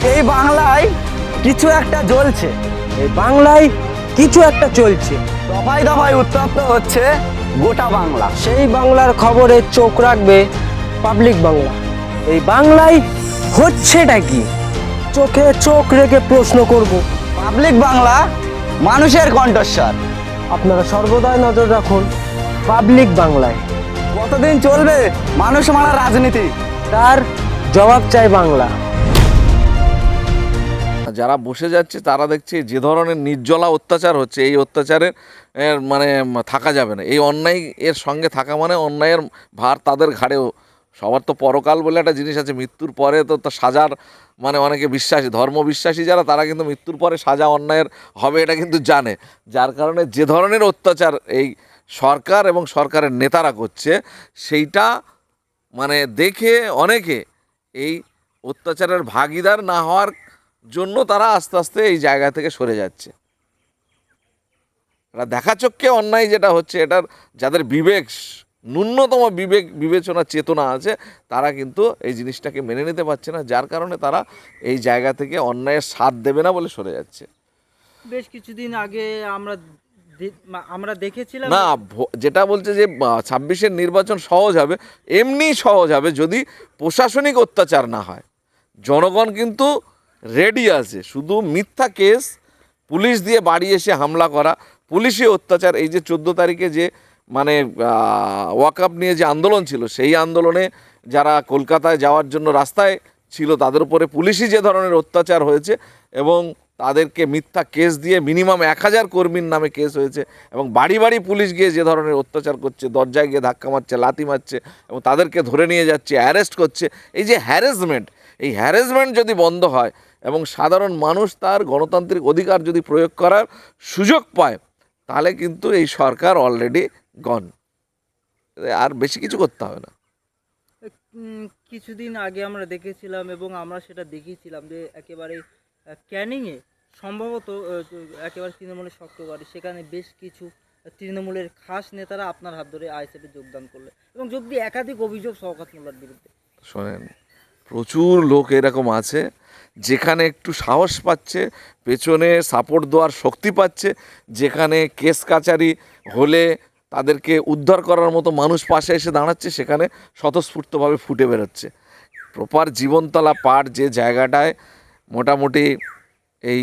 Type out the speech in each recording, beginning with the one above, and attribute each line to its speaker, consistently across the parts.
Speaker 1: এই বাংলায় কিছু একটা জ্বলছে,
Speaker 2: এই বাংলায় কিছু একটা চলছে।
Speaker 1: দফায় দফায় উত্তপ্ত হচ্ছে গোটা বাংলা।
Speaker 2: সেই বাংলার খবরে চোখ রাখবে পাবলিক বাংলা। এই বাংলায় হচ্ছেটা কি, চোখে চোখ রেখে প্রশ্ন করব।
Speaker 1: পাবলিক বাংলা, মানুষের কণ্ঠস্বর।
Speaker 2: আপনারা সর্বদাই নজর রাখুন পাবলিক বাংলায়।
Speaker 1: কতদিন চলবে মানুষ মারা রাজনীতি?
Speaker 2: তার জবাব চাই বাংলা।
Speaker 3: যারা বসে যাচ্ছে তারা দেখছে যে ধরনের নির্জলা অত্যাচার হচ্ছে, এই অত্যাচারের মানে থাকা যাবে না। এই অন্যায় এর সঙ্গে থাকা মানে অন্যায়ের ভার তাদের ঘাড়েও। সবার তো পরকাল বলে একটা জিনিস আছে, মৃত্যুর পরে তো সাজার মানে অনেকে বিশ্বাসী, ধর্ম বিশ্বাসী যারা, তারা কিন্তু মৃত্যুর পরে সাজা অন্যায়ের হবে এটা কিন্তু জানে। যার কারণে যে ধরনের অত্যাচার এই সরকার এবং সরকারের নেতারা করছে, সেইটা মানে দেখে অনেকে এই অত্যাচারের ভাগীদার না হওয়ার জন্য তারা আস্তে আস্তে এই জায়গা থেকে সরে যাচ্ছে। এটা দেখা চোখে অন্যায় যেটা হচ্ছে, এটার যাদের বিবেক, ন্যূনতম বিবেক বিবেচনা চেতনা আছে, তারা কিন্তু এই জিনিসটাকে মেনে নিতে পারছে না। যার কারণে তারা এই জায়গা থেকে অন্যায়ের সাথ দেবে না বলে সরে যাচ্ছে।
Speaker 4: বেশ কিছুদিন আগে আমরা দেখেছিলাম
Speaker 3: না, যেটা বলছে যে 26-এর নির্বাচন সহজ হবে, এমনি সহজ হবে যদি প্রশাসনিক অত্যাচার না হয়। জনগণ কিন্তু রেডি আছে, শুধু মিথ্যা কেস, পুলিশ দিয়ে বাড়ি এসে হামলা করা, পুলিশি অত্যাচার। এই যে 14 তারিখে যে মানে ওয়াকআপ নিয়ে যে আন্দোলন ছিল, সেই আন্দোলনে যারা কলকাতায় যাওয়ার জন্য রাস্তায় ছিল তাদের উপরে পুলিশি যে ধরনের অত্যাচার হয়েছে, এবং তাদেরকে মিথ্যা কেস দিয়ে মিনিমাম 1000 কর্মীর নামে কেস হয়েছে, এবং বাড়ি বাড়ি পুলিশ গিয়ে যে ধরনের অত্যাচার করছে, দরজায় গিয়ে ধাক্কা মারছে, লাথি মারছে, এবং তাদেরকে ধরে নিয়ে যাচ্ছে, অ্যারেস্ট করছে, এই যে হ্যারাসমেন্ট, এই হ্যারাসমেন্ট যদি বন্ধ হয় এবং সাধারণ মানুষ তার গণতান্ত্রিক অধিকার যদি প্রয়োগ করার সুযোগ পায়, তাহলে কিন্তু এই সরকার অলরেডি গন। আর বেশি কিছু করতে হবে না।
Speaker 4: কিছুদিন আগে আমরা দেখেছিলাম এবং আমরা সেটা দেখিয়েছিলাম যে একেবারে ক্যানিংয়ে সম্ভবত একেবারে তৃণমূলের শক্ত বাড়ি, সেখানে বেশ কিছু তৃণমূলের খাস নেতারা আপনার হাত ধরে আইএসএফে যোগদান করলে এবং যোগ দিয়ে একাধিক অভিযোগ শওকত মোল্লার বিরুদ্ধে।
Speaker 3: শোনেন, প্রচুর লোক এরকম আছে যেখানে একটু সাহস পাচ্ছে, পেছনে সাপোর্ট দেওয়ার শক্তি পাচ্ছে, যেখানে কেস কাচারি হলে তাদেরকে উদ্ধার করার মতো মানুষ পাশে এসে দাঁড়াচ্ছে, সেখানে স্বতঃস্ফূর্তভাবে ফুটে বেরোচ্ছে। প্রপার জীবনতলা পার যে জায়গাটায় মোটামুটি এই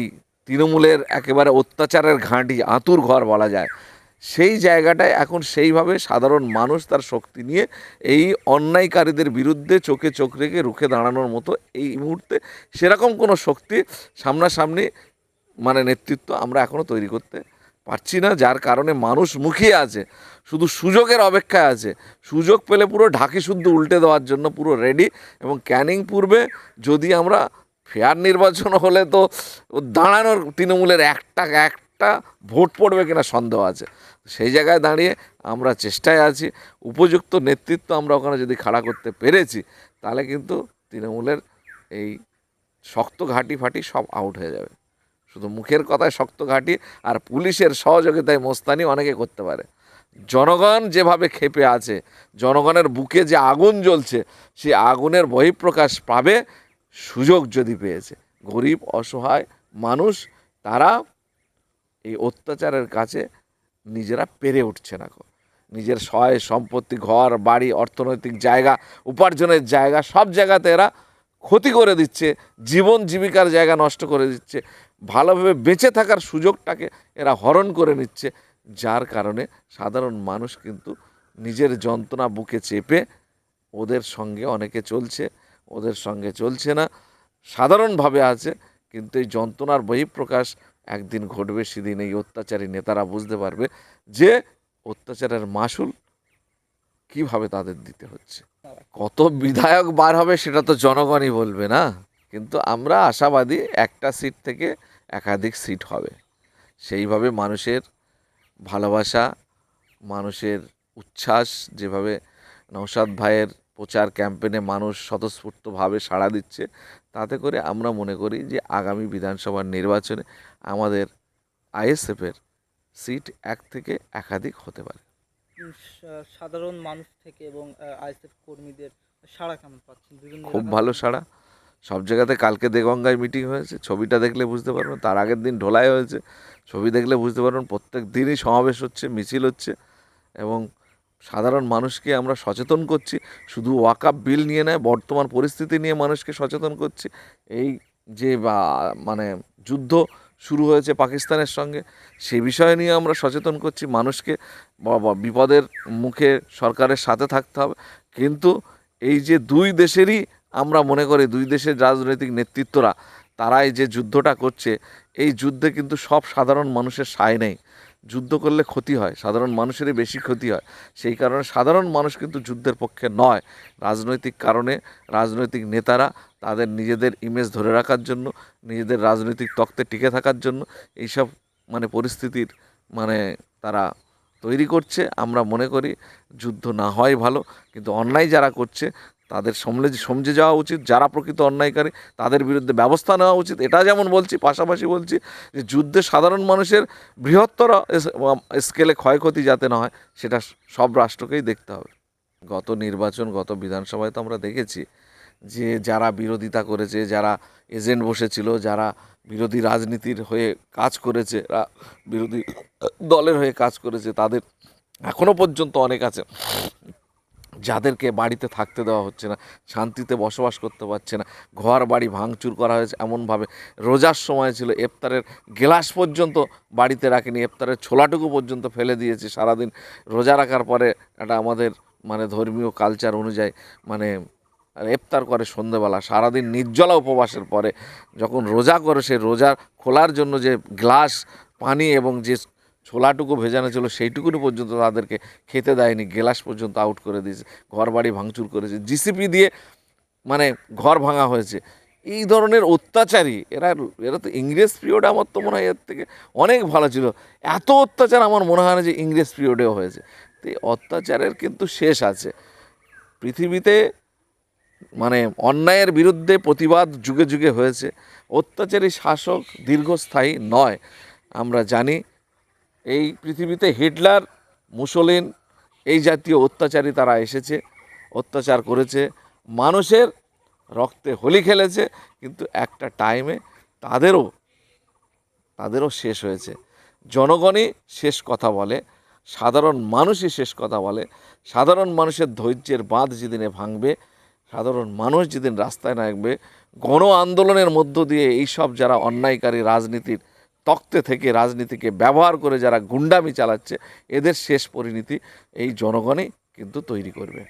Speaker 3: তৃণমূলের একেবারে অত্যাচারের ঘাঁটি, আঁতুর ঘর বলা যায়, সেই জায়গাটায় এখন সেইভাবে সাধারণ মানুষ তার শক্তি নিয়ে এই অন্যায়কারীদের বিরুদ্ধে চোখে চোখ রেখে রুখে দাঁড়ানোর মতো এই মুহূর্তে সেরকম কোনো শক্তি সামনাসামনি মানে নেতৃত্ব আমরা এখনও তৈরি করতে পারছি না। যার কারণে মানুষ মুখিয়ে আছে, শুধু সুযোগের অপেক্ষায় আছে। সুযোগ পেলে পুরো ঢাকি শুদ্ধ উল্টে দেওয়ার জন্য পুরো রেডি। এবং ক্যানিং পূর্বে যদি আমরা ফেয়ার নির্বাচন হলে তো দাঁড়ানোর তৃণমূলের একটা ভোট পড়বে কিনা সন্দেহ আছে। সেই জায়গায় দাঁড়িয়ে আমরা চেষ্টায় আছি, উপযুক্ত নেতৃত্ব আমরা ওখানে যদি খাড়া করতে পেরেছি, তাহলে কিন্তু তৃণমূলের এই শক্ত ঘাঁটি ফাটি সব আউট হয়ে যাবে। শুধু মুখের কথায় শক্ত ঘাঁটি আর পুলিশের সহযোগিতায় মোস্তানি অনেকে করতে পারে। জনগণ যেভাবে ক্ষেপে আছে, জনগণের বুকে যে আগুন জ্বলছে, সেই আগুনের বহিঃপ্রকাশ পাবে সুযোগ যদি পেয়েছে। গরিব অসহায় মানুষ তারা এই অত্যাচারের কাছে নিজেরা পেরে উঠছে না। নিজের সহায় সম্পত্তি, ঘর বাড়ি, অর্থনৈতিক জায়গা, উপার্জনের জায়গা, সব জায়গাতে এরা ক্ষতি করে দিচ্ছে, জীবন জীবিকার জায়গা নষ্ট করে দিচ্ছে, ভালোভাবে বেঁচে থাকার সুযোগটাকে এরা হরণ করে নিচ্ছে। যার কারণে সাধারণ মানুষ কিন্তু নিজের যন্ত্রণা বুকে চেপে ওদের সঙ্গে অনেকে চলছে, ওদের সঙ্গে চলছে না, সাধারণভাবে আছে। কিন্তু এই যন্ত্রণার বহিঃপ্রকাশ একদিন ঘটবে, সেদিন এই অত্যাচারী নেতারা বুঝতে পারবে যে অত্যাচারের মাসুল কিভাবে তাদের দিতে হচ্ছে। কত বিধায়ক বার হবে সেটা তো জনগণই বলবে না, কিন্তু আমরা আশাবাদী একটা সিট থেকে একাধিক সিট হবে। সেইভাবে মানুষের ভালোবাসা, মানুষের উচ্ছ্বাস, যেভাবে নওশাদ ভাইয়ের প্রচার ক্যাম্পেনে মানুষ স্বতঃস্ফূর্তভাবে সাড়া দিচ্ছে, তাতে করে আমরা মনে করি যে আগামী বিধানসভার নির্বাচনে আমাদের আইএসএফের সিট এক থেকে একাধিক হতে পারে।
Speaker 4: সাধারণ মানুষ থেকে এবং আইএসএফ কর্মীদের সাড়া কেমন পাচ্ছেন? বিভিন্ন
Speaker 3: খুব ভালো সাড়া। সব জায়গাতে কালকে দেগঙ্গায় মিটিং হয়েছে, ছবিটা দেখলে বুঝতে পারবেন। তার আগের দিন ঢোলায় হয়েছে, ছবি দেখলে বুঝতে পারবেন। প্রত্যেক দিনই সমাবেশ হচ্ছে, মিছিল হচ্ছে এবং সাধারণ মানুষকে আমরা সচেতন করছি। শুধু ওয়াকআপ বিল নিয়ে নয়, বর্তমান পরিস্থিতি নিয়ে মানুষকে সচেতন করছি। এই যে মানে যুদ্ধ শুরু হয়েছে পাকিস্তানের সঙ্গে, সে বিষয় নিয়ে আমরা সচেতন করছি মানুষকে। বিপদের মুখে সরকারের সাথে থাকতে হবে, কিন্তু এই যে দুই দেশেরই আমরা মনে করি দুই দেশের রাজনৈতিক নেতৃত্বরা তারাই যে যুদ্ধটা করছে, এই যুদ্ধে কিন্তু সব সাধারণ মানুষের সায় নেই। যুদ্ধ করলে ক্ষতি হয়, সাধারণ মানুষেরই বেশি ক্ষতি হয়। সেই কারণে সাধারণ মানুষ কিন্তু যুদ্ধের পক্ষে নয়। রাজনৈতিক কারণে রাজনৈতিক নেতারা তাদের নিজেদের ইমেজ ধরে রাখার জন্য, নিজেদের রাজনৈতিক তক্তে টিকে থাকার জন্য এইসব মানে পরিস্থিতির মানে তারা তৈরি করছে। আমরা মনে করি যুদ্ধ না হওয়াই ভালো, কিন্তু অন্যায় যারা করছে তাদের সমঝে যাওয়া উচিত। যারা প্রকৃত অন্যায়কারী তাদের বিরুদ্ধে ব্যবস্থা নেওয়া উচিত। এটা যেমন বলছি, পাশাপাশি বলছি যে যুদ্ধে সাধারণ মানুষের বৃহত্তর স্কেলে ক্ষয়ক্ষতি যাতে না হয়, সেটা সব রাষ্ট্রকেই দেখতে হবে। গত নির্বাচন, গত বিধানসভায় তো আমরা দেখেছি যে যারা বিরোধিতা করেছে, যারা এজেন্ট বসেছিল, যারা বিরোধী রাজনীতির হয়ে কাজ করেছে, বিরোধী দলের হয়ে কাজ করেছে, তাদের এখনও পর্যন্ত অনেক আছে যাদেরকে বাড়িতে থাকতে দেওয়া হচ্ছে না, শান্তিতে বসবাস করতে পারছে না। ঘর বাড়ি ভাঙচুর করা হয়েছে এমনভাবে। রোজার সময় ছিল, ইফতারের গ্লাস পর্যন্ত বাড়িতে রাখেনি, ইফতারের ছোলাটুকু পর্যন্ত ফেলে দিয়েছে। সারাদিন রোজা রাখার পরে এটা আমাদের মানে ধর্মীয় কালচার অনুযায়ী মানে ইফতার করে সন্ধ্যেবেলা, সারাদিন নির্জলা উপবাসের পরে যখন রোজা করে, সে রোজা খোলার জন্য যে গ্লাস পানি এবং যে ছোলাটুকু ভেজানো ছিল সেইটুকুনি পর্যন্ত তাদেরকে খেতে দেয়নি, গ্লাস পর্যন্ত আউট করে দিয়েছে, ঘর বাড়ি ভাঙচুর করেছে, জিসিপি দিয়ে মানে ঘর ভাঙা হয়েছে। এই ধরনের অত্যাচারী এরা তো ইংরেজ পিরিয়ডে আমার তো মনে হয় এর থেকে অনেক ভালো ছিল। এত অত্যাচার আমার মনে হয় না যে ইংরেজ পিরিয়ডেও হয়েছে। তো এই অত্যাচারের কিন্তু শেষ আছে পৃথিবীতে। মানে অন্যায়ের বিরুদ্ধে প্রতিবাদ যুগে যুগে হয়েছে। অত্যাচারী শাসক দীর্ঘস্থায়ী নয়। আমরা জানি এই পৃথিবীতে হিটলার, মুসলিন এই জাতীয় অত্যাচারী তারা এসেছে, অত্যাচার করেছে, মানুষের রক্তে হোলি খেলেছে, কিন্তু একটা টাইমে তাদেরও শেষ হয়েছে। জনগণই শেষ কথা বলে, সাধারণ মানুষই শেষ কথা বলে। সাধারণ মানুষের ধৈর্যের বাঁধ যেদিনে ভাঙবে, সাধারণ মানুষ যেদিন রাস্তায় নামবে, গণ আন্দোলনের মধ্য দিয়ে এইসব যারা অন্যায়কারী রাজনীতির তক্তে থেকে রাজনীতিকে ব্যবহার করে যারা গুন্ডামি চালাচ্ছে, এদের শেষ পরিণতি এই জনগণই কিন্তু তৈরি করবে।